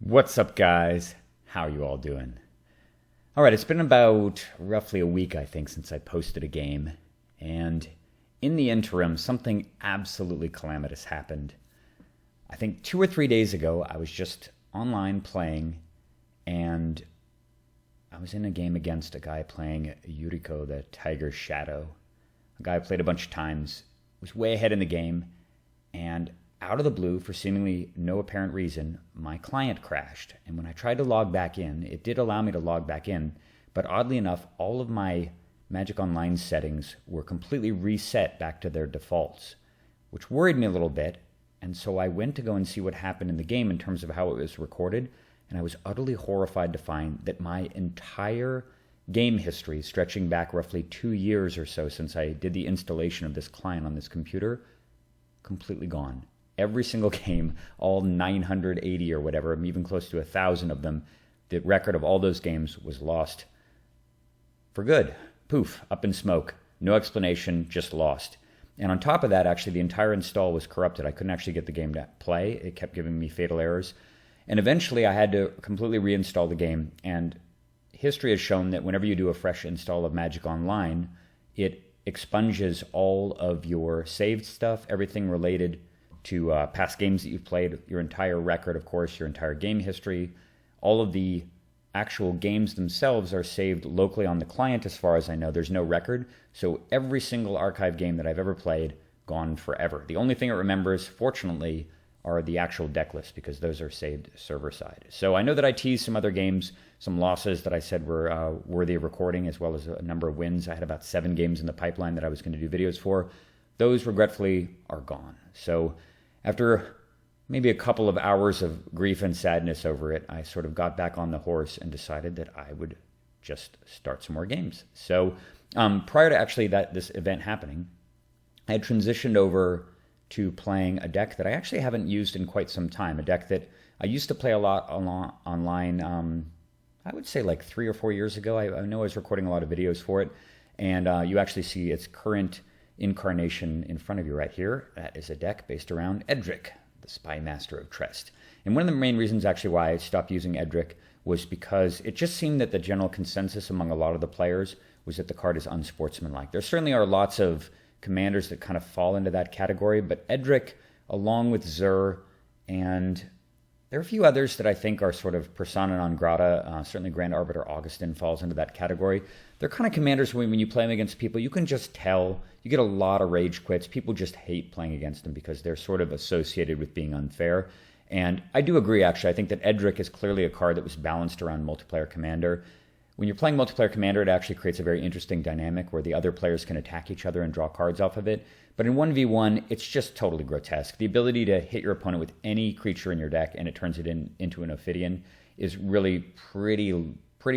What's up, guys? How are you all doing? All right, it's been about roughly a week, I think, since I posted a game. And in the interim, something absolutely calamitous happened. I think 2 or 3 days ago, I was just online playing, and I was in a game against a guy playing Yuriko, the Tiger's Shadow. A guy I played a bunch of times, was way ahead in the game, and out of the blue, for seemingly no apparent reason, my client crashed. And when I tried to log back in, it did allow me to log back in, but oddly enough, all of my Magic Online settings were completely reset back to their defaults, which worried me a little bit. And so I went to go and see what happened in the game in terms of how it was recorded, and I was utterly horrified to find that my entire game history, stretching back roughly 2 years or so since I did the installation of this client on this computer, completely gone. Every single game, all 980 or whatever, even close to 1,000 of them, the record of all those games was lost for good. Poof, up in smoke. No explanation, just lost. And on top of that, actually, the entire install was corrupted. I couldn't actually get the game to play. It kept giving me fatal errors. And eventually, I had to completely reinstall the game. And history has shown that whenever you do a fresh install of Magic Online, it expunges all of your saved stuff, everything related to past games that you've played, your entire record, of course, your entire game history. All of the actual games themselves are saved locally on the client, as far as I know. There's no record. So every single archive game that I've ever played, gone forever. The only thing it remembers, fortunately, are the actual deck lists, because those are saved server side. So I know that I teased some other games, some losses that I said were worthy of recording, as well as a number of wins. I had about 7 games in the pipeline that I was going to do videos for. Those, regretfully, are gone. So after maybe a couple of hours of grief and sadness over it, I sort of got back on the horse and decided that I would just start some more games. So prior to actually this event happening, I had transitioned over to playing a deck that I actually haven't used in quite some time, a deck that I used to play a lot online, I would say like 3 or 4 years ago. I know I was recording a lot of videos for it, and you actually see its current incarnation in front of you right here. That is a deck based around Edric, the Spy Master of Trest. And one of the main reasons actually why I stopped using Edric was because it just seemed that the general consensus among a lot of the players was that the card is unsportsmanlike. There certainly are lots of commanders that kind of fall into that category, but Edric, along with Zur, and there are a few others that I think are sort of persona non grata. Certainly Grand Arbiter Augustin falls into that category. They're kind of commanders when you play them against people, you can just tell. You get a lot of rage quits. People just hate playing against them because they're sort of associated with being unfair. And I do agree, actually. I think that Edric is clearly a card that was balanced around multiplayer commander. When you're playing multiplayer commander, it actually creates a very interesting dynamic where the other players can attack each other and draw cards off of it. But in 1v1, it's just totally grotesque. The ability to hit your opponent with any creature in your deck and it turns it into an Ophidian is really pretty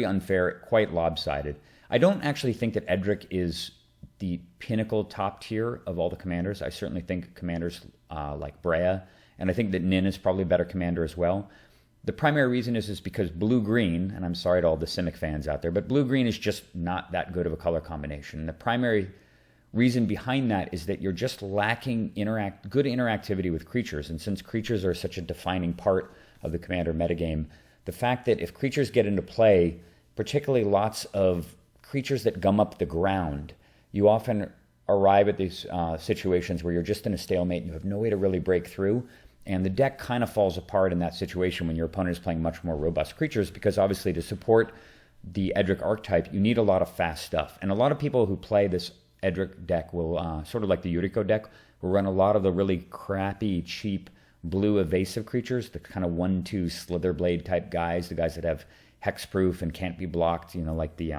unfair, quite lopsided. I don't actually think that Edric is the pinnacle top tier of all the commanders. I certainly think commanders like Brea, and I think that Nin is probably a better commander as well. The primary reason is because blue-green, and I'm sorry to all the Simic fans out there, but blue-green is just not that good of a color combination. And the primary reason behind that is that you're just lacking good interactivity with creatures. And since creatures are such a defining part of the commander metagame, the fact that if creatures get into play, particularly lots of creatures that gum up the ground, you often arrive at these situations where you're just in a stalemate and you have no way to really break through. And the deck kind of falls apart in that situation when your opponent is playing much more robust creatures, because obviously to support the Edric archetype, you need a lot of fast stuff. And a lot of people who play this Edric deck will, sort of like the Yuriko deck, will run a lot of the really crappy, cheap, blue evasive creatures, the kind of 1/2 Slitherblade type guys, the guys that have hexproof and can't be blocked, like the,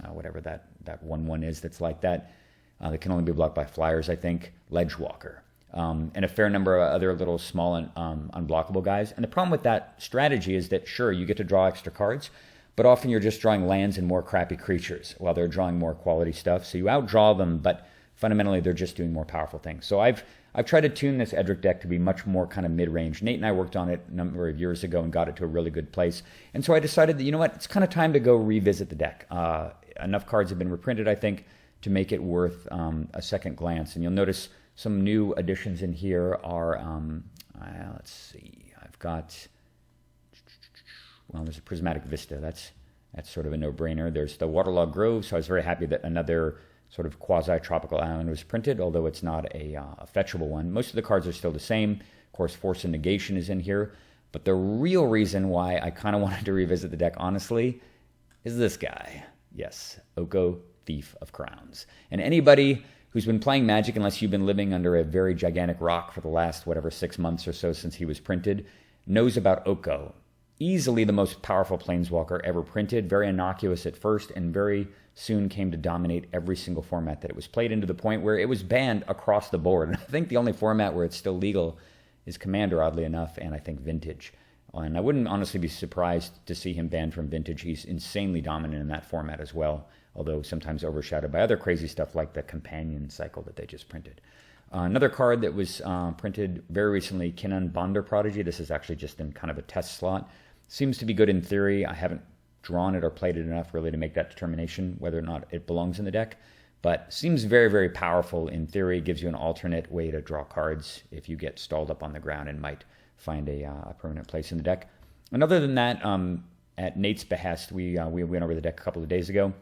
whatever that 1/1 is that's like that. That can only be blocked by flyers, I think. Ledgewalker. And a fair number of other little small and unblockable guys. And the problem with that strategy is that, sure, you get to draw extra cards, but often you're just drawing lands and more crappy creatures while they're drawing more quality stuff. So you outdraw them, but fundamentally they're just doing more powerful things. So I've tried to tune this Edric deck to be much more kind of mid-range. Nate and I worked on it a number of years ago and got it to a really good place. And so I decided that, you know what, it's kind of time to go revisit the deck. Enough cards have been reprinted, I think, to make it worth a second glance. And you'll notice some new additions in here are, let's see, I've got well, there's a Prismatic Vista. That's sort of a no-brainer. There's the Waterlogged Grove, so I was very happy that another sort of quasi-tropical island was printed, although it's not a fetchable one. Most of the cards are still the same. Of course, Force and Negation is in here. But the real reason why I kind of wanted to revisit the deck, honestly, is this guy. Yes, Oko, Thief of Crowns. And anybody who's been playing Magic, unless you've been living under a very gigantic rock for the last, 6 months or so since he was printed, knows about Oko. Easily the most powerful Planeswalker ever printed, very innocuous at first, and very soon came to dominate every single format that it was played in, to the point where it was banned across the board. And I think the only format where it's still legal is Commander, oddly enough, and I think Vintage. And I wouldn't honestly be surprised to see him banned from Vintage. He's insanely dominant in that format as well, although sometimes overshadowed by other crazy stuff like the Companion cycle that they just printed. Another card that was printed very recently, Kinnan Bonder Prodigy. This is actually just in kind of a test slot. Seems to be good in theory. I haven't drawn it or played it enough really to make that determination whether or not it belongs in the deck. But seems very, very powerful in theory. Gives you an alternate way to draw cards if you get stalled up on the ground and might find a permanent place in the deck. And other than that, at Nate's behest, we went over the deck a couple of days ago.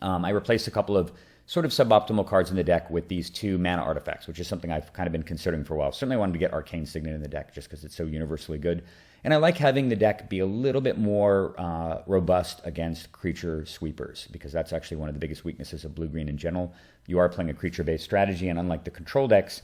I replaced a couple of sort of suboptimal cards in the deck with these 2 mana artifacts, which is something I've kind of been considering for a while. Certainly wanted to get Arcane Signet in the deck just because it's so universally good. And I like having the deck be a little bit more robust against creature sweepers, because that's actually one of the biggest weaknesses of blue-green in general. You are playing a creature-based strategy, and unlike the control decks,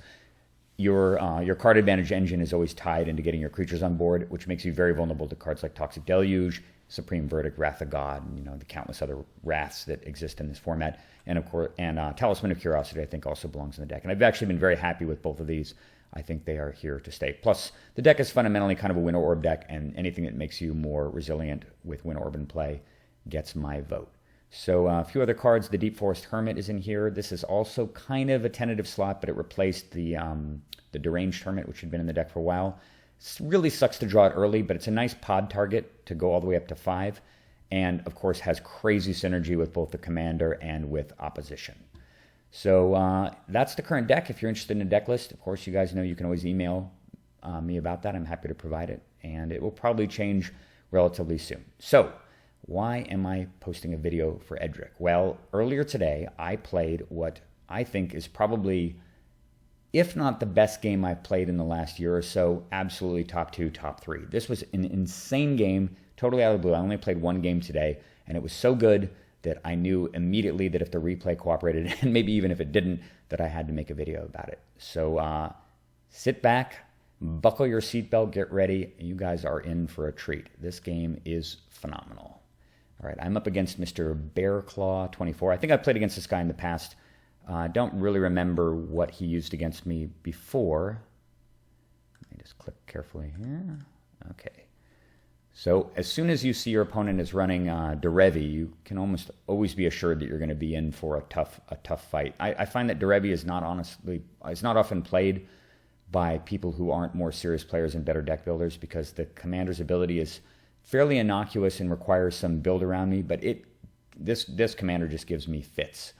your card advantage engine is always tied into getting your creatures on board, which makes you very vulnerable to cards like Toxic Deluge, Supreme Verdict, Wrath of God, and the countless other wraths that exist in this format. And of course, Talisman of Curiosity, I think, also belongs in the deck. And I've actually been very happy with both of these. I think they are here to stay. Plus, the deck is fundamentally kind of a Winter Orb deck, and anything that makes you more resilient with Winter Orb in play gets my vote. So a few other cards. The Deep Forest Hermit is in here. This is also kind of a tentative slot, but it replaced the Deranged Hermit, which had been in the deck for a while. It really sucks to draw it early, but it's a nice pod target to go all the way up to 5. And, of course, has crazy synergy with both the Commander and with Opposition. So that's the current deck. If you're interested in a deck list, of course, you guys know you can always email me about that. I'm happy to provide it. And it will probably change relatively soon. So why am I posting a video for Edric? Well, earlier today, I played what I think is probably, if not the best game I've played in the last year or so, absolutely top 2, top 3. This was an insane game, totally out of the blue. I only played one game today, and it was so good that I knew immediately that if the replay cooperated, and maybe even if it didn't, that I had to make a video about it. So sit back, buckle your seatbelt, get ready. You guys are in for a treat. This game is phenomenal. All right, I'm up against Mr. Bearclaw24. I think I've played against this guy in the past. I don't really remember what he used against me before. Let me just click carefully here. Okay. So as soon as you see your opponent is running Derevi, you can almost always be assured that you're going to be in for a tough fight. I find that Derevi is not often played by people who aren't more serious players and better deck builders, because the Commander's ability is fairly innocuous and requires some build around me, but this Commander just gives me fits.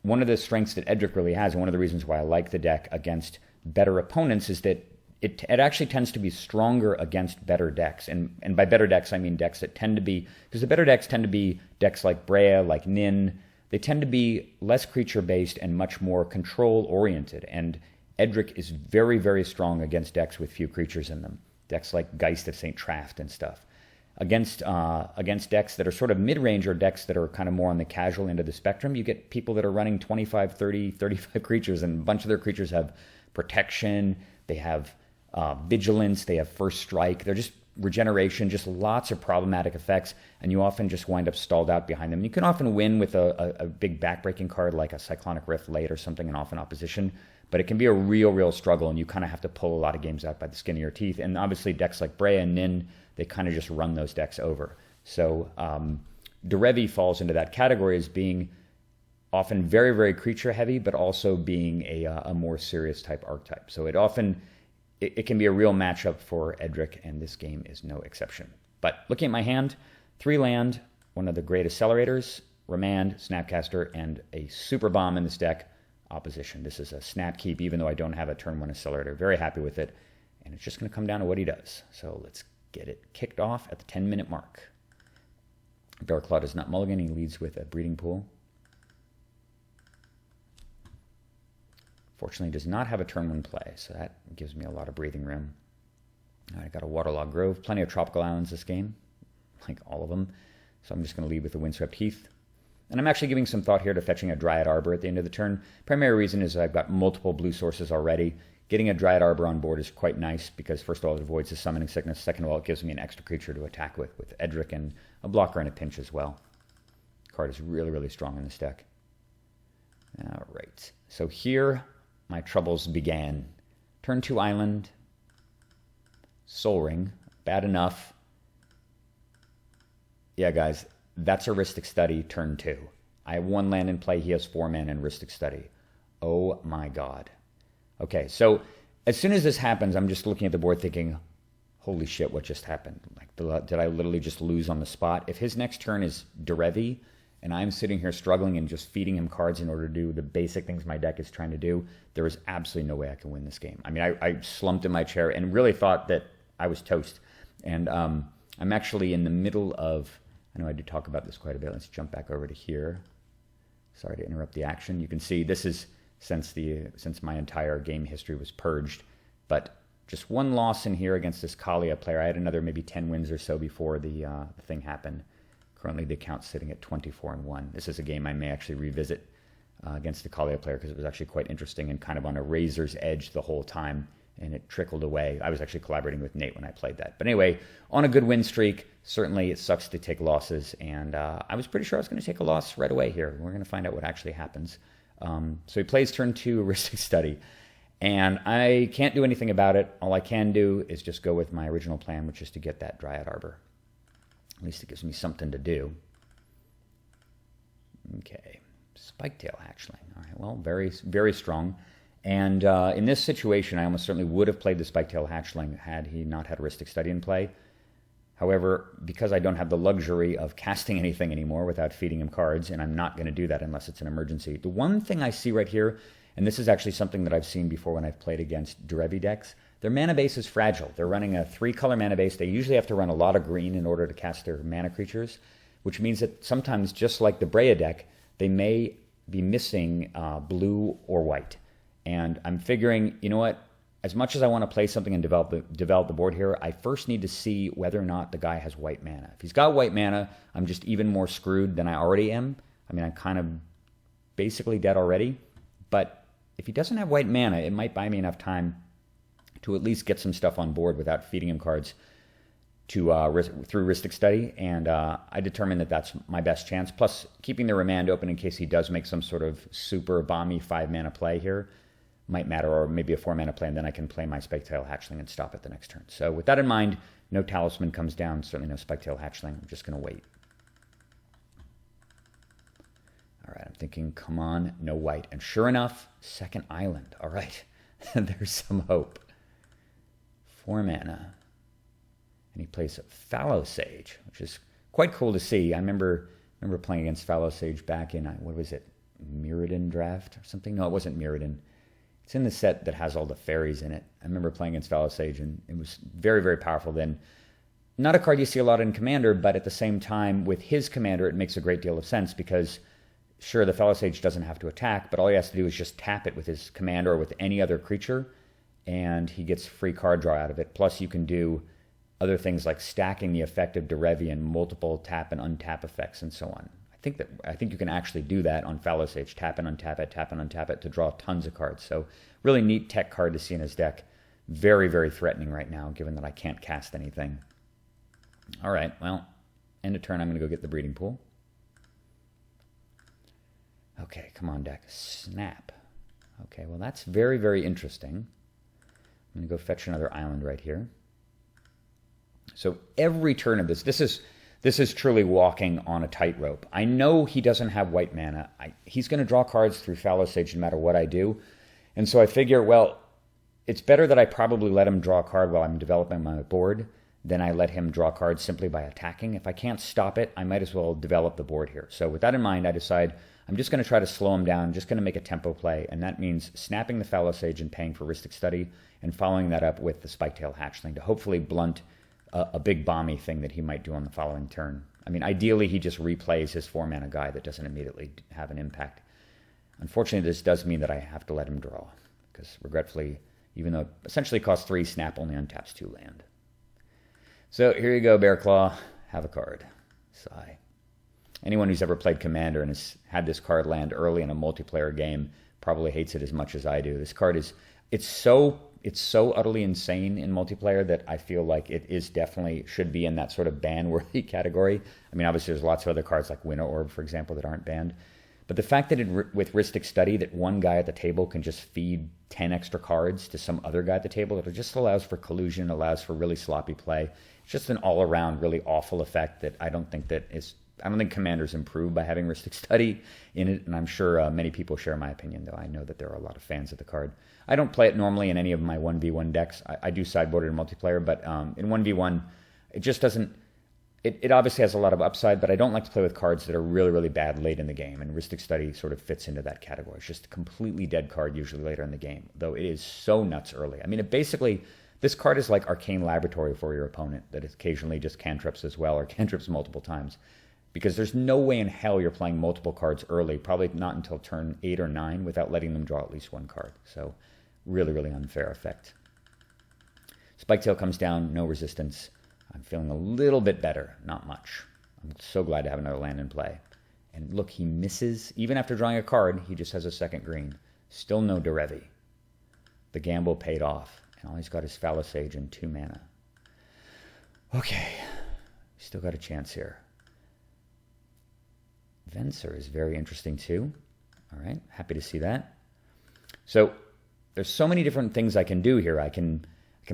One of the strengths that Edric really has, and one of the reasons why I like the deck against better opponents, is that it actually tends to be stronger against better decks. And by better decks, I mean decks that tend to be, because the better decks tend to be decks like Brea, like Nin. They tend to be less creature-based and much more control-oriented. And Edric is very, very strong against decks with few creatures in them. Decks like Geist of St. Traft and stuff. Against decks that are sort of mid-range, or decks that are kind of more on the casual end of the spectrum, you get people that are running 25, 30, 35 creatures, and a bunch of their creatures have protection, they have vigilance, they have first strike, they're just regeneration, just lots of problematic effects, and you often just wind up stalled out behind them. And you can often win with a big backbreaking card like a Cyclonic Rift late or something, and often opposition, but it can be a real struggle, and you kind of have to pull a lot of games out by the skin of your teeth. And obviously decks like Brea and Nin, they kind of just run those decks over. So Derevi falls into that category as being often very, very creature heavy, but also being a more serious type archetype. So it can be a real matchup for Edric, and this game is no exception. But looking at my hand, 3 land, one of the great accelerators, Remand, Snapcaster, and a super bomb in this deck, Opposition. This is a snap keep, even though I don't have a turn 1 accelerator. Very happy with it, and it's just going to come down to what he does. So let's get it kicked off at the 10-minute mark. Darklaw does not mulligan. He leads with a breeding pool. Fortunately, does not have a turn 1 play, so that gives me a lot of breathing room. I got a Waterlogged Grove, plenty of tropical islands this game, like all of them. So I'm just going to lead with the Windswept Heath. And I'm actually giving some thought here to fetching a Dryad Arbor at the end of the turn. Primary reason is I've got multiple blue sources already. Getting a Dryad Arbor on board is quite nice because, first of all, it avoids the summoning sickness. Second of all, it gives me an extra creature to attack with Edric and a blocker in a pinch as well. The card is really, really strong in this deck. All right. So here, my troubles began. Turn 2 island. Soul Ring. Bad enough. Yeah, guys. That's a Rhystic Study, turn 2. I have 1 land in play. He has 4 mana in Rhystic Study. Oh my god. Okay, so as soon as this happens, I'm just looking at the board thinking, holy shit, what just happened? Like, did I literally just lose on the spot? If his next turn is Derevi, and I'm sitting here struggling and just feeding him cards in order to do the basic things my deck is trying to do, there is absolutely no way I can win this game. I mean, I slumped in my chair and really thought that I was toast. And I'm actually in the middle of... I know I did talk about this quite a bit. Let's jump back over to here. Sorry to interrupt the action. You can see this is since my entire game history was purged. But just 1 loss in here against this Kalia player. I had another maybe 10 wins or so before the thing happened. Currently the account's sitting at 24-1. This is a game I may actually revisit against the Kalia player because it was actually quite interesting and kind of on a razor's edge the whole time. And it trickled away. I was actually collaborating with Nate when I played that. But anyway, on a good win streak, certainly it sucks to take losses. And I was pretty sure I was going to take a loss right away here. We're going to find out what actually happens. So he plays turn 2, Rhystic Study. And I can't do anything about it. All I can do is just go with my original plan, which is to get that Dryad Arbor. At least it gives me something to do. Okay. Spiketail Hatchling. All right, well, very, very strong. And in this situation, I almost certainly would have played the Spiketail Hatchling had he not had a Rhystic Study in play. However, because I don't have the luxury of casting anything anymore without feeding him cards, and I'm not going to do that unless it's an emergency, the one thing I see right here, and this is actually something that I've seen before when I've played against Derevi decks, their mana base is fragile. They're running a 3-color mana base. They usually have to run a lot of green in order to cast their mana creatures, which means that sometimes, just like the Breya deck, they may be missing blue or white. And I'm figuring, you know what? As much as I want to play something and develop the board here, I first need to see whether or not the guy has white mana. If he's got white mana, I'm just even more screwed than I already am. I mean, I'm kind of basically dead already. But if he doesn't have white mana, it might buy me enough time to at least get some stuff on board without feeding him cards to through Rhystic Study. And I determined that that's my best chance. Plus, keeping the Remand open in case he does make some sort of super bomby 5-mana play here might matter, or maybe a 4-mana play, and then I can play my Spiketail Hatchling and stop at the next turn. So with that in mind, no Talisman comes down, certainly no Spiketail Hatchling. I'm just going to wait. All right, I'm thinking, come on, no white. And sure enough, second island. All right, there's some hope. 4 mana. And he plays Fallow Sage, which is quite cool to see. I remember playing against Fallow Sage back in, what was it, Mirrodin draft or something? No, it wasn't Mirrodin. It's in the set that has all the fairies in it. I remember playing against Fallow Sage, and it was very, very powerful then. Not a card you see a lot in Commander, but at the same time, with his Commander, it makes a great deal of sense because, sure, the Fallow Sage doesn't have to attack, but all he has to do is just tap it with his Commander or with any other creature, and he gets free card draw out of it. Plus, you can do other things like stacking the effect of Derevi and multiple tap and untap effects and so on. I think you can actually do that on Fallow Sage. Tap and untap it to draw tons of cards. So really neat tech card to see in his deck. Very, very threatening right now, given that I can't cast anything. All right, well, end of turn, I'm going to go get the breeding pool. Okay, come on, deck. Snap. Okay, well, that's very, very interesting. I'm going to go fetch another island right here. So every turn of this is truly walking on a tightrope. I know he doesn't have white mana. He's going to draw cards through Fallow Sage no matter what I do. And so I figure, well, it's better that I probably let him draw a card while I'm developing my board than I let him draw cards simply by attacking. If I can't stop it, I might as well develop the board here. So with that in mind, I decide I'm just going to try to slow him down, just going to make a tempo play, and that means snapping the Fallow Sage and paying for Rhystic Study and following that up with the Spiketail Hatchling to hopefully blunt a big bomby thing that he might do on the following turn. I mean, ideally, he just replays his 4-mana guy that doesn't immediately have an impact. Unfortunately, this does mean that I have to let him draw, because regretfully, even though it essentially costs 3, Snap only untaps 2 land. So here you go, Bear Claw. Have a card. Sigh. Anyone who's ever played Commander and has had this card land early in a multiplayer game probably hates it as much as I do. This card is, it's so utterly insane in multiplayer that I feel like it is definitely should be in that sort of ban-worthy category. I mean, obviously there's lots of other cards like Winter Orb, for example, that aren't banned. But the fact that with Rhystic Study, that one guy at the table can just feed 10 extra cards to some other guy at the table, it just allows for collusion, allows for really sloppy play. It's just an all-around really awful effect that I don't think Commander's improved by having Rhystic Study in it, and I'm sure many people share my opinion, though I know that there are a lot of fans of the card. I don't play it normally in any of my 1v1 decks. I do sideboard it in multiplayer, but in 1v1, it just doesn't... It obviously has a lot of upside, but I don't like to play with cards that are really, really bad late in the game, and Rhystic Study sort of fits into that category. It's just a completely dead card usually later in the game, though it is so nuts early. I mean, this card is like Arcane Laboratory for your opponent, that occasionally just cantrips as well, or cantrips multiple times. Because there's no way in hell you're playing multiple cards early, probably not until turn 8 or 9, without letting them draw at least one card. So, really, really unfair effect. Spiketail comes down, no resistance. I'm feeling a little bit better, not much. I'm so glad to have another land in play. And look, he misses. Even after drawing a card, he just has a second green. Still no Derevi. The gamble paid off, and all he's got is Fallow Sage and 2 mana. Okay, still got a chance here. Venser is very interesting too. All right, happy to see that. So there's so many different things I can do here. I can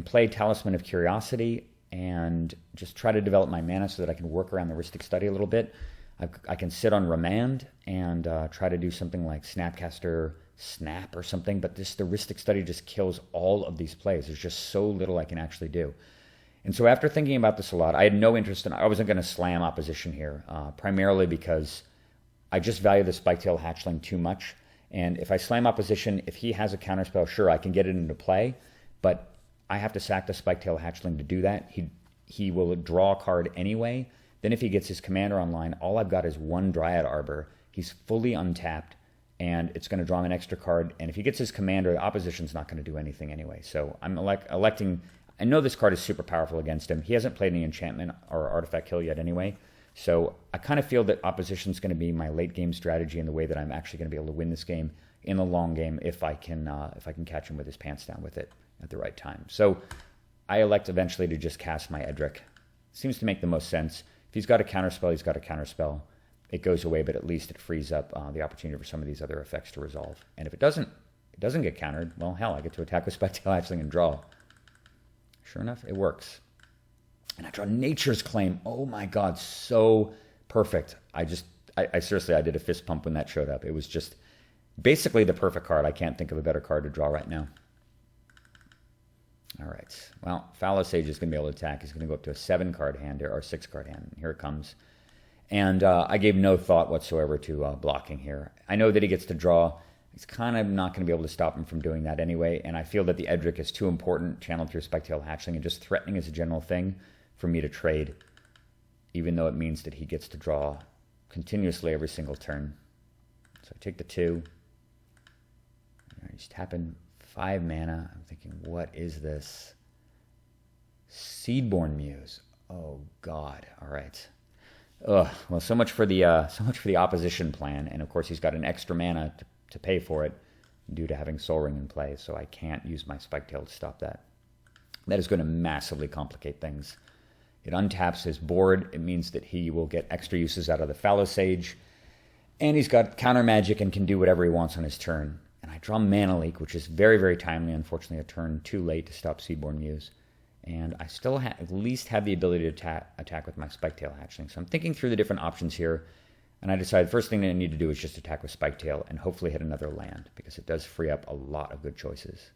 play Talisman of Curiosity and just try to develop my mana so that I can work around the Rhystic Study a little bit. I can sit on Remand and try to do something like Snapcaster Snap or something, but the Rhystic Study just kills all of these plays. There's just so little I can actually do. And so after thinking about this a lot, I had no interest I wasn't going to slam opposition here, primarily because I just value the Spiketail Hatchling too much. And if I slam opposition, if he has a counterspell, sure, I can get it into play, but I have to sack the Spiketail Hatchling to do that. He will draw a card anyway. Then if he gets his commander online, all I've got is 1 Dryad Arbor. He's fully untapped, and it's going to draw him an extra card. And if he gets his commander, the opposition's not going to do anything anyway. So I'm electing... I know this card is super powerful against him. He hasn't played any enchantment or artifact kill yet anyway. So I kind of feel that opposition's going to be my late game strategy in the way that I'm actually going to be able to win this game in the long game if I can catch him with his pants down with it at the right time. So I elect eventually to just cast my Edric. Seems to make the most sense. If he's got a counterspell, he's got a counterspell. It goes away, but at least it frees up the opportunity for some of these other effects to resolve. And if it doesn't get countered, well, hell, I get to attack with Spiketail Hatchling and draw. Sure enough, it works. And I draw Nature's Claim. Oh my God, so perfect. I seriously, I did a fist pump when that showed up. It was just basically the perfect card. I can't think of a better card to draw right now. All right. Well, Fallow Sage is going to be able to attack. He's going to go up to a 7-card hand or 6-card hand. Here it comes. And I gave no thought whatsoever to blocking here. I know that he gets to draw. He's kind of not going to be able to stop him from doing that anyway. And I feel that the Edric is too important, channeled through Spiketail Hatchling, and just threatening as a general thing for me to trade, even though it means that he gets to draw continuously every single turn. So I take the 2. He's tapping 5 mana. I'm thinking, what is this? Seedborn Muse. Oh God. All right. Ugh. Well, so much for the opposition plan, and of course he's got an extra mana to pay for it due to having Sol Ring in play, so I can't use my Spiketail to stop that. That is going to massively complicate things. It untaps his board. It means that he will get extra uses out of the Fallow Sage. And he's got counter magic and can do whatever he wants on his turn. And I draw Mana Leak, which is very, very timely. Unfortunately, a turn too late to stop Seedborn Muse. And I still at least have the ability to attack with my Spiketail Hatchling. So I'm thinking through the different options here. And I decided first thing that I need to do is just attack with Spiketail and hopefully hit another land, because it does free up a lot of good choices.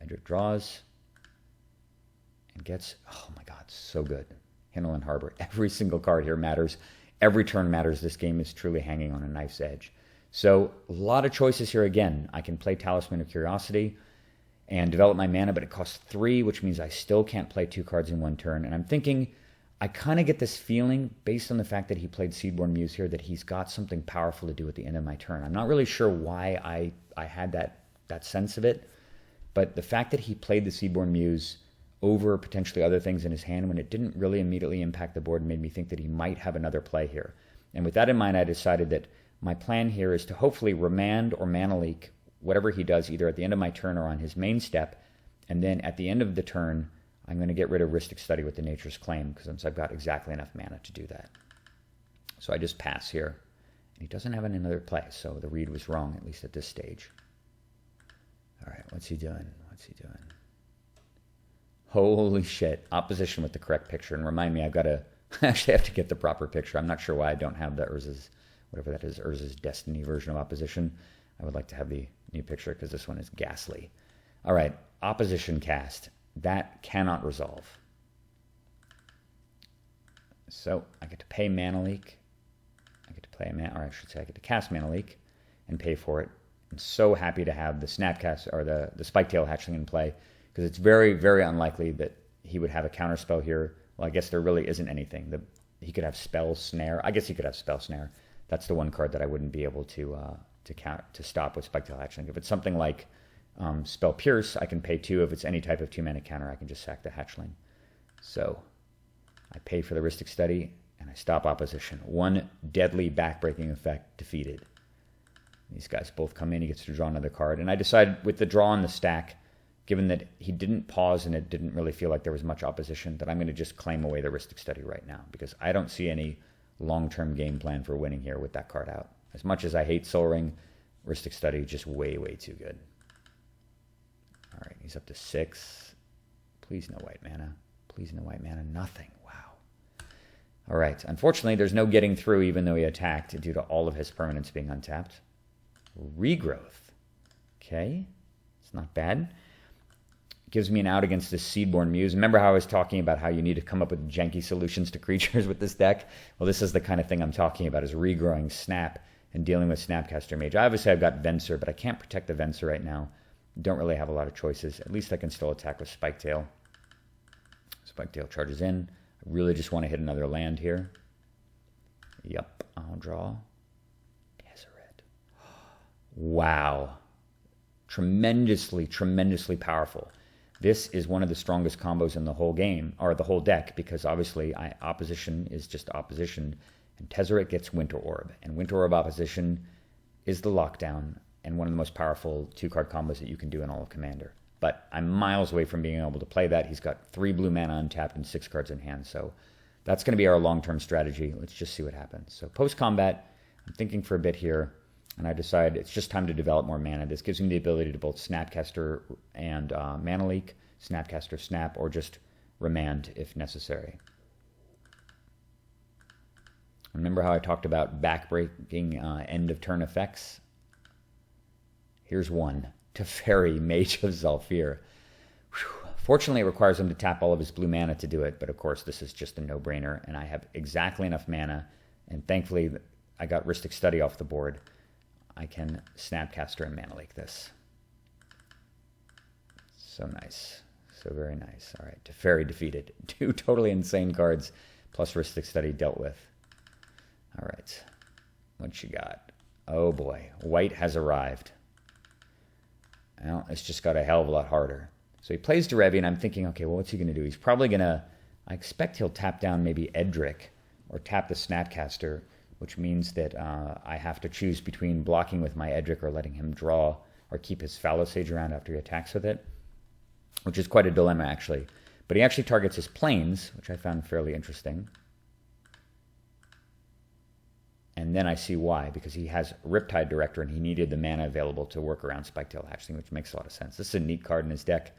Edric draws. And gets, oh my God, so good. Hinterland Harbor. Every single card here matters. Every turn matters. This game is truly hanging on a knife's edge. So a lot of choices here again. I can play Talisman of Curiosity. and develop my mana, but it costs 3, which means I still can't play 2 cards in 1 turn. And I'm thinking, I kind of get this feeling, based on the fact that he played Seedborn Muse here, that he's got something powerful to do at the end of my turn. I'm not really sure why I had that sense of it, but the fact that he played the Seedborn Muse over potentially other things in his hand when it didn't really immediately impact the board made me think that he might have another play here. And with that in mind, I decided that my plan here is to hopefully remand or mana leak whatever he does either at the end of my turn or on his main step, and then at the end of the turn, I'm going to get rid of Rhystic Study with the Nature's Claim, because I've got exactly enough mana to do that. So I just pass here. And he doesn't have another play, so the read was wrong, at least at this stage. All right, what's he doing? What's he doing? Holy shit. Opposition with the correct picture. And remind me, I've got to actually have to get the proper picture. I'm not sure why I don't have the Urza's, whatever that is, Urza's Destiny version of Opposition. I would like to have the new picture because this one is ghastly. All right, Opposition cast. That cannot resolve. So I get to pay Mana Leak. I get to play a mana, or I should say I get to cast Mana Leak and pay for it. I'm so happy to have the Snapcast or the Spiketail Hatchling in play, because it's very, very unlikely that he would have a counterspell here. Well, I guess there really isn't anything. He could have Spell Snare. I guess he could have Spell Snare. That's the one card that I wouldn't be able to stop with Spiketail Hatchling. If it's something like Spell Pierce, I can pay 2. If it's any type of 2-mana counter, I can just sack the Hatchling. So I pay for the Rhystic Study, and I stop opposition. 1 deadly backbreaking effect defeated. These guys both come in. He gets to draw another card. And I decide with the draw on the stack, given that he didn't pause and it didn't really feel like there was much opposition, that I'm going to just claim away the Rhystic Study right now, because I don't see any long-term game plan for winning here with that card out. As much as I hate Soul Ring, Rhystic Study just way, way too good. All right, he's up to 6. Please no white mana. Please no white mana. Nothing. Wow. All right. Unfortunately, there's no getting through even though he attacked due to all of his permanents being untapped. Regrowth. Okay. It's not bad. Gives me an out against this Seedborn Muse. Remember how I was talking about how you need to come up with janky solutions to creatures with this deck? Well, this is the kind of thing I'm talking about, is regrowing Snap and dealing with Snapcaster Mage. Obviously, I've got Venser, but I can't protect the Venser right now. Don't really have a lot of choices. At least I can still attack with Spiketail. Spiketail charges in. I really just want to hit another land here. Yep, I'll draw. Deseret. Wow. Tremendously, tremendously powerful. This is one of the strongest combos in the whole game, or the whole deck, because obviously opposition is just opposition, and Tezzeret gets Winter Orb. And Winter Orb opposition is the lockdown, and one of the most powerful 2-card combos that you can do in all of Commander. But I'm miles away from being able to play that. He's got 3 blue mana untapped and 6 cards in hand, so that's going to be our long-term strategy. Let's just see what happens. So post-combat, I'm thinking for a bit here, and I decide it's just time to develop more mana. This gives me the ability to both Snapcaster and Mana Leak, Snapcaster Snap, or just Remand if necessary. Remember how I talked about backbreaking end-of-turn effects? Here's one. Teferi, Mage of Zhalfir. Whew. Fortunately, it requires him to tap all of his blue mana to do it, but of course this is just a no-brainer, and I have exactly enough mana, and thankfully I got Rhystic Study off the board. I can Snapcaster and Mana Leak this. So nice. So very nice. All right, Teferi defeated. 2 totally insane cards, plus Rhystic Study dealt with. All right, what you got? Oh boy, white has arrived. Well, it's just got a hell of a lot harder. So he plays Derevi, and I'm thinking, okay, well, what's he going to do? He's probably going to, I expect he'll tap down maybe Edric or tap the Snapcaster, which means that I have to choose between blocking with my Edric or letting him draw or keep his Fallow Sage around after he attacks with it, which is quite a dilemma, actually. But he actually targets his Plains, which I found fairly interesting. And then I see why, because he has Riptide Director and he needed the mana available to work around Spiketail Hatchling, which makes a lot of sense. This is a neat card in his deck.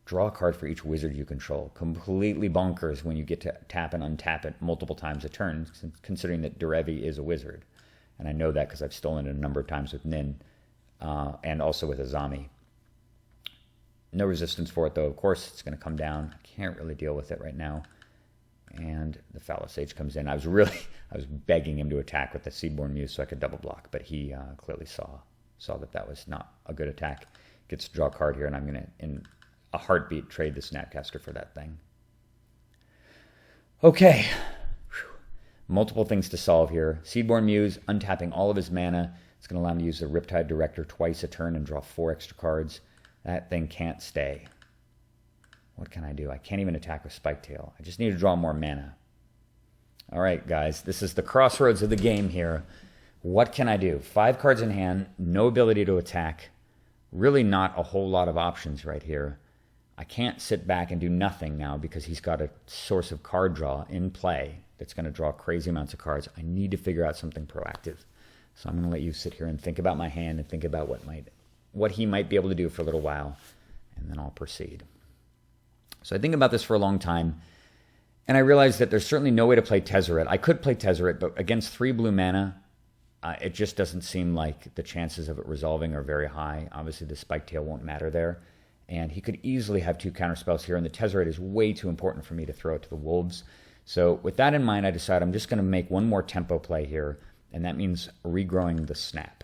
Draw a card for each wizard you control. Completely bonkers when you get to tap and untap it multiple times a turn, considering that Derevi is a wizard. And I know that because I've stolen it a number of times with Nin, and also with Azami. No resistance for it, though. Of course, it's going to come down. I can't really deal with it right now. And the Fallow Sage comes in. I was begging him to attack with the Seedborn Muse so I could double block, but he clearly saw that that was not a good attack. gets to draw a card here, and I'm going to, in a heartbeat, trade the Snapcaster for that thing. Okay. Whew. Multiple things to solve here. Seedborn Muse, untapping all of his mana. It's going to allow him to use the Riptide Director twice a turn and draw 4 extra cards. That thing can't stay. What can I do? I can't even attack with Spiketail. I just need to draw more mana. All right, guys. This is the crossroads of the game here. What can I do? 5 cards in hand, no ability to attack. Really not a whole lot of options right here. I can't sit back and do nothing now because he's got a source of card draw in play that's going to draw crazy amounts of cards. I need to figure out something proactive. So I'm going to let you sit here and think about my hand and think about what he might be able to do for a little while, and then I'll proceed. So I think about this for a long time, and I realized that there's certainly no way to play Tezzeret. I could play Tezzeret, but against 3 blue mana, it just doesn't seem like the chances of it resolving are very high. Obviously, the Spiketail won't matter there. And he could easily have 2 counterspells here, and the Tezzeret is way too important for me to throw it to the Wolves. So with that in mind, I decided I'm just going to make one more tempo play here, and that means regrowing the Snap.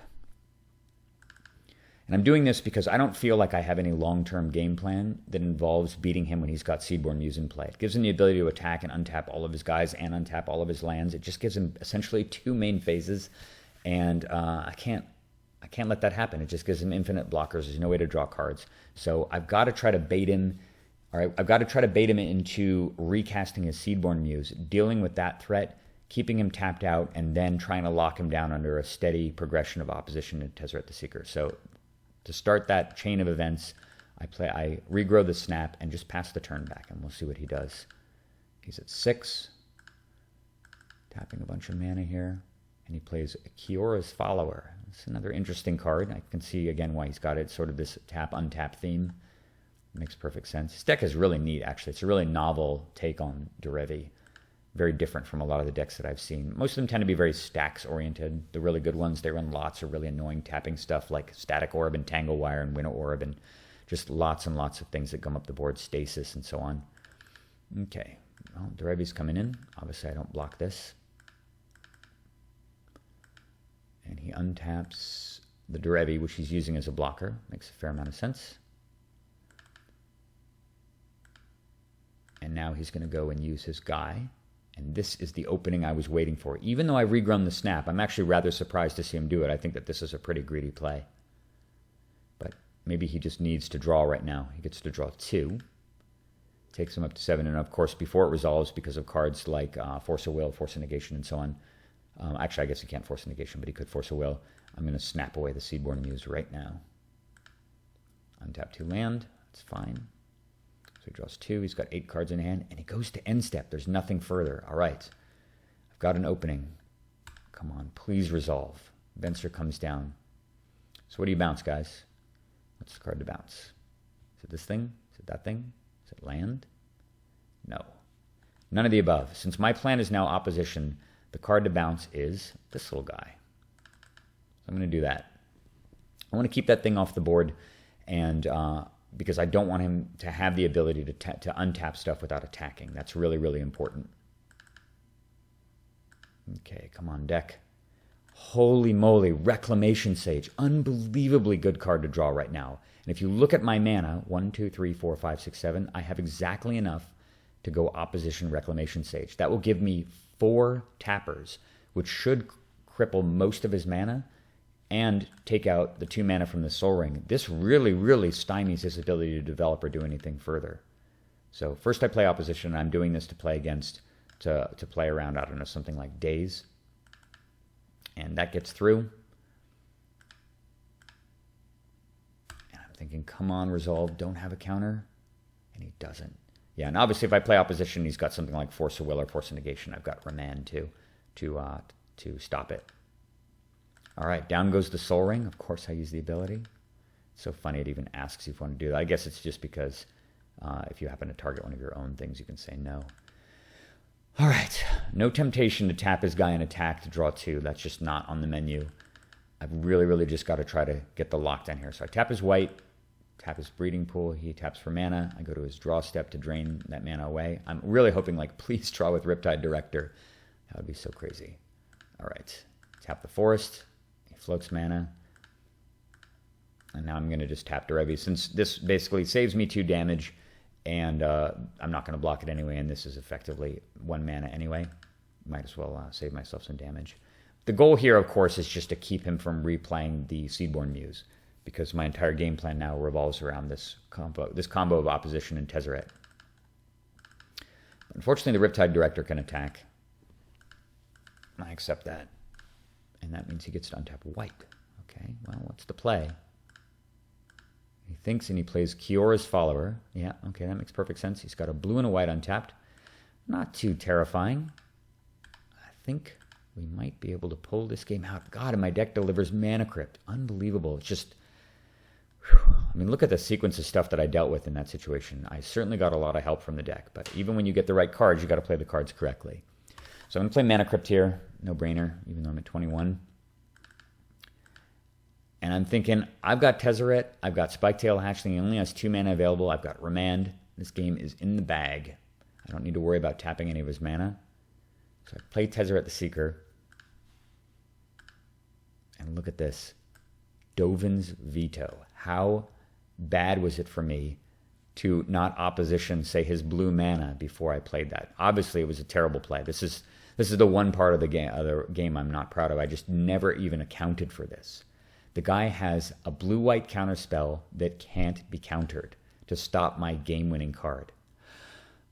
And I'm doing this because I don't feel like I have any long-term game plan that involves beating him when he's got Seedborn Muse in play. It gives him the ability to attack and untap all of his guys and untap all of his lands. It just gives him essentially 2 main phases, and I can't let that happen. It just gives him infinite blockers. There's no way to draw cards. So I've got to try to bait him. All right, I've got to try to bait him into recasting his Seedborn Muse, dealing with that threat, keeping him tapped out, and then trying to lock him down under a steady progression of opposition to Tezzeret the Seeker. So to start that chain of events, I regrow the Snap and just pass the turn back, and we'll see what he does. He's at 6, tapping a bunch of mana here, and he plays Kiora's Follower. It's another interesting card. I can see again why he's got it, sort of this tap-untap theme. Makes perfect sense. His deck is really neat, actually. It's a really novel take on Derevi. Very different from a lot of the decks that I've seen. Most of them tend to be very stacks-oriented. The really good ones, they run lots of really annoying tapping stuff like Static Orb and Tangle Wire and Winnow Orb and just lots and lots of things that come up the board, Stasis and so on. Okay, well, Derevi's coming in. Obviously, I don't block this. And he untaps the Derevi, which he's using as a blocker. Makes a fair amount of sense. And now he's going to go and use his guy. And this is the opening I was waiting for. Even though I regrown the Snap, I'm actually rather surprised to see him do it. I think that this is a pretty greedy play. But maybe he just needs to draw right now. He gets to draw 2. Takes him up to 7. And of course, before it resolves, because of cards like Force of Will, Force of Negation, and so on. Actually, I guess he can't force a negation, but he could force a will. I'm going to snap away the Seedborn Muse right now. Untap 2 land. That's fine. So he draws 2. He's got 8 cards in hand, and he goes to end step. There's nothing further. All right. I've got an opening. Come on. Please resolve. Venser comes down. So what do you bounce, guys? What's the card to bounce? Is it this thing? Is it that thing? Is it land? No. None of the above. Since my plan is now opposition, the card to bounce is this little guy. So I'm going to do that. I want to keep that thing off the board, and because I don't want him to have the ability to untap stuff without attacking. That's really, really important. Okay, come on, deck. Holy moly, Reclamation Sage. Unbelievably good card to draw right now. And if you look at my mana, 1, 2, 3, 4, 5, 6, 7, I have exactly enough to go opposition Reclamation Sage. That will give me 4 tappers, which should cripple most of his mana and take out the 2 mana from the Soul Ring. This really, really stymies his ability to develop or do anything further. So first I play opposition, and I'm doing this to play against, to play around, I don't know, something like Daze. And that gets through. And I'm thinking, come on, resolve, don't have a counter. And he doesn't. Yeah, and obviously if I play opposition, he's got something like Force of Will or Force of Negation. I've got Remand too, to stop it. All right, down goes the Soul Ring. Of course I use the ability. It's so funny it even asks you if you want to do that. I guess it's just because if you happen to target one of your own things, you can say no. All right, no temptation to tap his guy and attack to draw 2. That's just not on the menu. I've really, really just got to try to get the lockdown here. So I tap his white, tap his Breeding Pool. He taps for mana. I go to his draw step to drain that mana away. I'm really hoping, like, please draw with Riptide Director. That would be so crazy. All right, tap the Forest. He floats mana. And now I'm going to just tap Derevi, since this basically saves me 2 damage, and I'm not going to block it anyway, and this is effectively 1 mana anyway. Might as well save myself some damage. The goal here, of course, is just to keep him from replaying the Seedborn Muse, because my entire game plan now revolves around this combo of opposition and Tezzeret. Unfortunately, the Riptide Director can attack. I accept that. And that means he gets to untap white. Okay, well, what's the play? He thinks and he plays Kiora's Follower. Yeah, okay, that makes perfect sense. He's got a blue and a white untapped. Not too terrifying. I think we might be able to pull this game out. God, and my deck delivers Mana Crypt. Unbelievable. It's just... I mean, look at the sequence of stuff that I dealt with in that situation. I certainly got a lot of help from the deck, but even when you get the right cards, you got to play the cards correctly. So I'm going to play Mana Crypt here. No brainer, even though I'm at 21. And I'm thinking, I've got Tezzeret, I've got Spiketail Hatchling, he only has 2 mana available, I've got Remand. This game is in the bag. I don't need to worry about tapping any of his mana. So I play Tezzeret the Seeker. And look at this. Dovin's Veto. How bad was it for me to not opposition, say, his blue mana before I played that? Obviously, it was a terrible play. This is the one part of the game I'm not proud of. I just never even accounted for this. The guy has a blue-white counterspell that can't be countered to stop my game-winning card.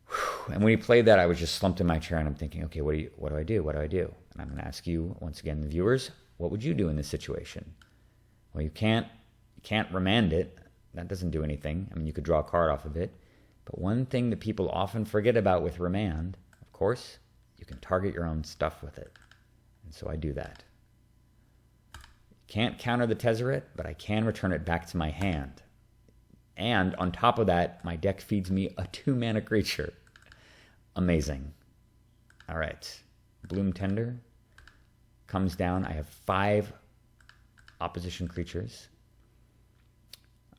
Whew. And when he played that, I was just slumped in my chair, and I'm thinking, okay, what do I do? What do I do? And I'm going to ask you, once again, the viewers, what would you do in this situation? Well, you can't remand it. That doesn't do anything. I mean, you could draw a card off of it. But one thing that people often forget about with remand, of course, you can target your own stuff with it. And so I do that. Can't counter the Tezzeret, but I can return it back to my hand. And on top of that, my deck feeds me a 2-mana creature. Amazing. All right. Bloom Tender comes down. I have 5 opposition creatures.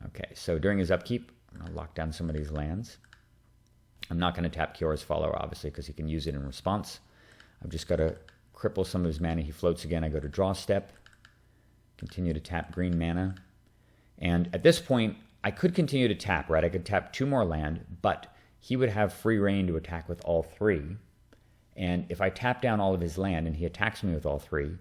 Okay, so during his upkeep, I'm going to lock down some of these lands. I'm not going to tap Kiora's Follower, obviously, because he can use it in response. I've just got to cripple some of his mana. He floats again. I go to draw step. Continue to tap green mana. And at this point, I could continue to tap, right? I could tap 2 more land, but he would have free reign to attack with all 3. And if I tap down all of his land and he attacks me with all 3,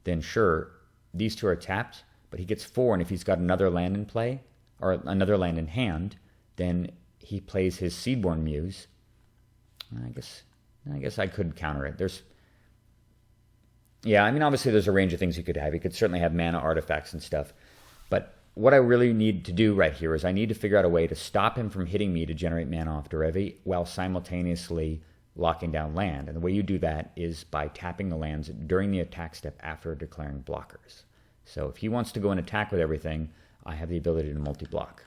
then sure, these 2 are tapped, but he gets 4. And if he's got another land in play, or another land in hand, then he plays his Seedborn Muse. I guess I could counter it. Yeah, I mean, obviously there's a range of things you could have. You could certainly have mana artifacts and stuff. But what I really need to do right here is I need to figure out a way to stop him from hitting me to generate mana off Derevi while simultaneously locking down land. And the way you do that is by tapping the lands during the attack step after declaring blockers. So if he wants to go and attack with everything, I have the ability to multi-block.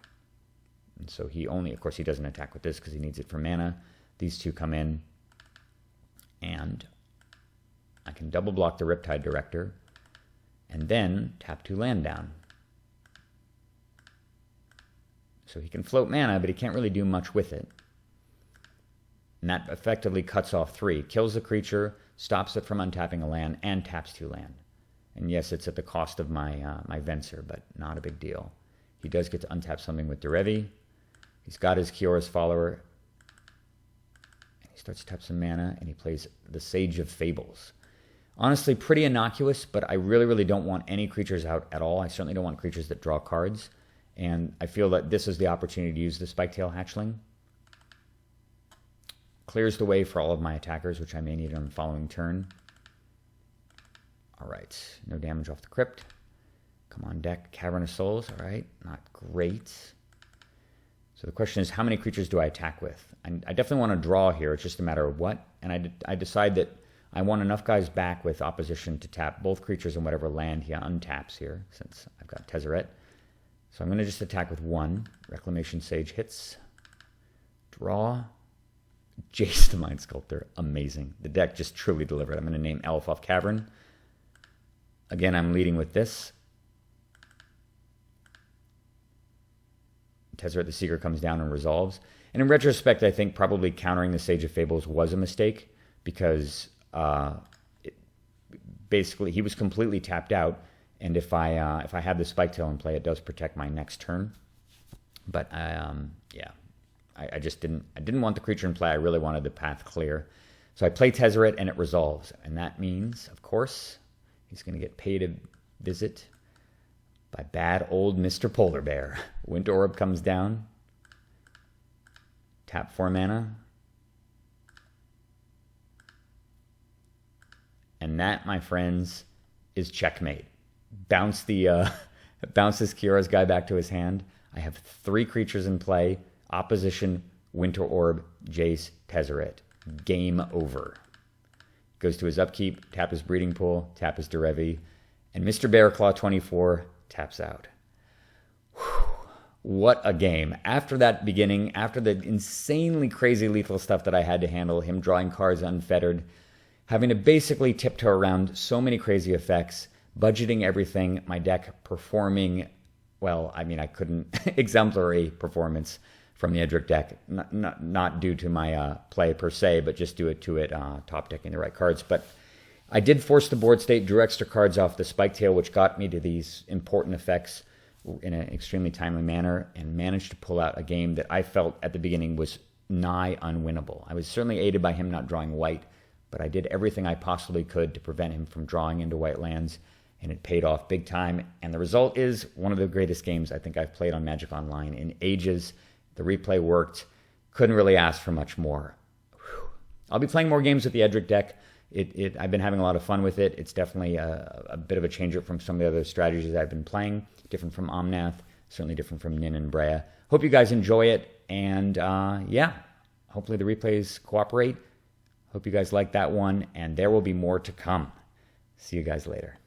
And so of course he doesn't attack with this because he needs it for mana. These 2 come in, and I can double block the Riptide Director, and then tap 2 land down. So he can float mana, but he can't really do much with it. And that effectively cuts off 3. Kills the creature, stops it from untapping a land, and taps 2 land. And yes, it's at the cost of my Venser, but not a big deal. He does get to untap something with Derevi. He's got his Kiora's Follower. And he starts to tap some mana, and he plays the Sage of Fables. Honestly, pretty innocuous, but I really, really don't want any creatures out at all. I certainly don't want creatures that draw cards. And I feel that this is the opportunity to use the Spiketail Hatchling. Clears the way for all of my attackers, which I may need on the following turn. All right, no damage off the Crypt. Come on deck, Cavern of Souls. All right, not great. So the question is, how many creatures do I attack with? I definitely want to draw here. It's just a matter of what. And I decide that I want enough guys back with opposition to tap both creatures in whatever land he untaps here, since I've got Tezzeret. So I'm going to just attack with 1. Reclamation Sage hits. Draw. Jace the Mind Sculptor. Amazing. The deck just truly delivered. I'm going to name Elf off Cavern. Again, I'm leading with this. Tezzeret the Seeker comes down and resolves. And in retrospect, I think probably countering the Sage of Fables was a mistake, because basically he was completely tapped out, And if I have the Spike Tail in play, it does protect my next turn. But yeah, I just didn't want the creature in play. I really wanted the path clear. So I play Tezzeret and it resolves. And that means, of course, he's going to get paid a visit by bad old Mr. Polar Bear. Winter Orb comes down. Tap 4 mana. And that, my friends, is checkmate. Bounce the bounces Kira's guy back to his hand. I have 3 creatures in play. Opposition, Winter Orb, Jace, Tezzeret. Game over. Goes to his upkeep, tap his Breeding Pool, tap his Derevi, and Mr. Bearclaw 24 taps out. Whew. What a game. After that beginning, after the insanely crazy lethal stuff that I had to handle, him drawing cards unfettered, having to basically tiptoe around so many crazy effects, budgeting everything, my deck performing, well, I mean, I couldn't, exemplary performance from the Edric deck, not due to my play per se, but just due to it top decking the right cards. But I did force the board state, drew extra cards off the Spike Tail, which got me to these important effects in an extremely timely manner, and managed to pull out a game that I felt at the beginning was nigh unwinnable. I was certainly aided by him not drawing white, but I did everything I possibly could to prevent him from drawing into white lands, and it paid off big time. And the result is one of the greatest games I think I've played on Magic Online in ages. The replay worked. Couldn't really ask for much more. Whew. I'll be playing more games with the Edric deck. I've been having a lot of fun with it. It's definitely a bit of a change up from some of the other strategies I've been playing. Different from Omnath, certainly different from Nin and Brea. Hope you guys enjoy it. And yeah, hopefully the replays cooperate. Hope you guys like that one. And there will be more to come. See you guys later.